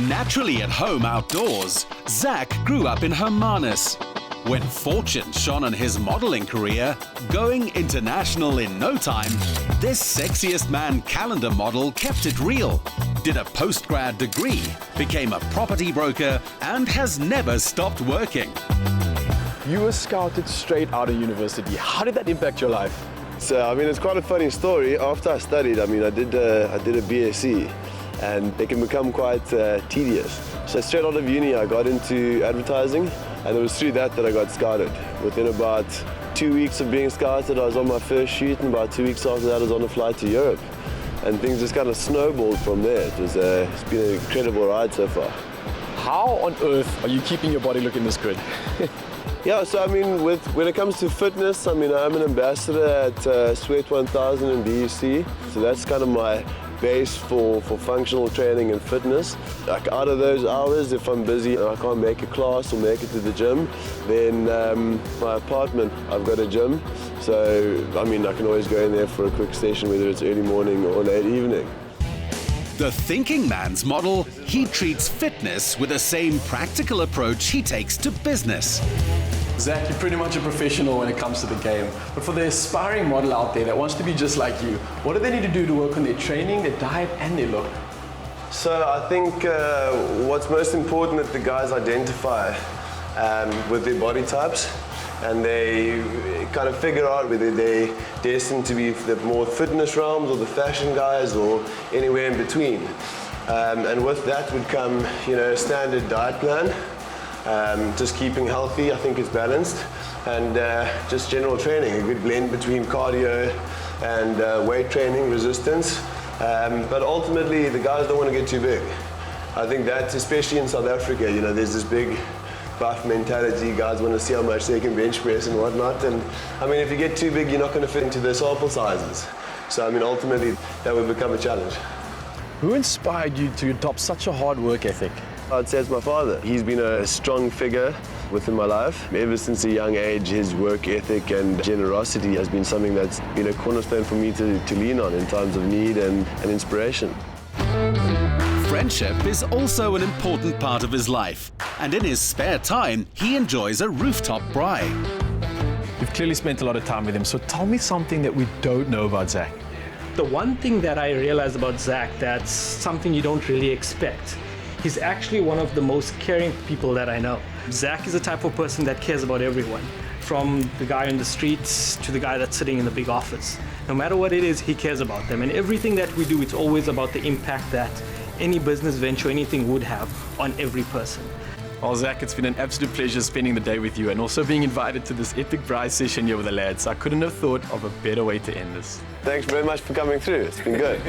Naturally at home outdoors, Zack grew up in Hermanus. When fortune shone on his modeling career, going international in no time, this sexiest man calendar model kept it real, did a postgrad degree, became a property broker, and has never stopped working. You were scouted straight out of university. How did that impact your life? So, it's quite a funny story. After I studied, I did a BSc, and it can become quite tedious. So straight out of uni, I got into advertising, and it was through that I got scouted. Within about 2 weeks of being scouted, I was on my first shoot, and about 2 weeks after that, I was on a flight to Europe. And things just kind of snowballed from there. It's been an incredible ride so far. How on earth are you keeping your body looking this good? Yeah, so when it comes to fitness, I'm an ambassador at Sweat 1000 in DUC. So that's kind of my base for functional training and fitness. Like out of those hours, if I'm busy and I can't make a class or make it to the gym, then my apartment, I've got a gym. So, I can always go in there for a quick session, whether it's early morning or late evening. The thinking man's model, he treats fitness with the same practical approach he takes to business. Zack, you're pretty much a professional when it comes to the game. But for the aspiring model out there that wants to be just like you, what do they need to do to work on their training, their diet, and their look? So I think what's most important that the guys identify with their body types, and they kind of figure out whether they're destined to be the more fitness realms or the fashion guys or anywhere in between. And with that would come, a standard diet plan. Just keeping healthy, I think is balanced, and just general training, a good blend between cardio and weight training, resistance. But ultimately, the guys don't want to get too big. I think that, especially in South Africa, there's this big buff mentality. Guys want to see how much they can bench press and whatnot. And if you get too big, you're not going to fit into their sample sizes. So ultimately, that would become a challenge. Who inspired you to adopt such a hard work ethic? I'd say it's my father. He's been a strong figure within my life. Ever since a young age, his work ethic and generosity has been something that's been a cornerstone for me to lean on in times of need and inspiration. Friendship is also an important part of his life, and in his spare time, he enjoys a rooftop braai. You've clearly spent a lot of time with him, so tell me something that we don't know about Zack. The one thing that I realized about Zack that's something you don't really expect. He's actually one of the most caring people that I know. Zack is the type of person that cares about everyone, from the guy on the streets to the guy that's sitting in the big office. No matter what it is, he cares about them. And everything that we do, it's always about the impact that any business venture, anything would have on every person. Well, Zack, it's been an absolute pleasure spending the day with you and also being invited to this epic braai session here with the lads. I couldn't have thought of a better way to end this. Thanks very much for coming through. It's been good.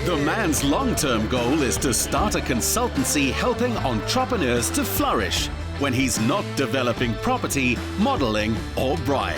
The man's long-term goal is to start a consultancy helping entrepreneurs to flourish when he's not developing property, modeling, or braai.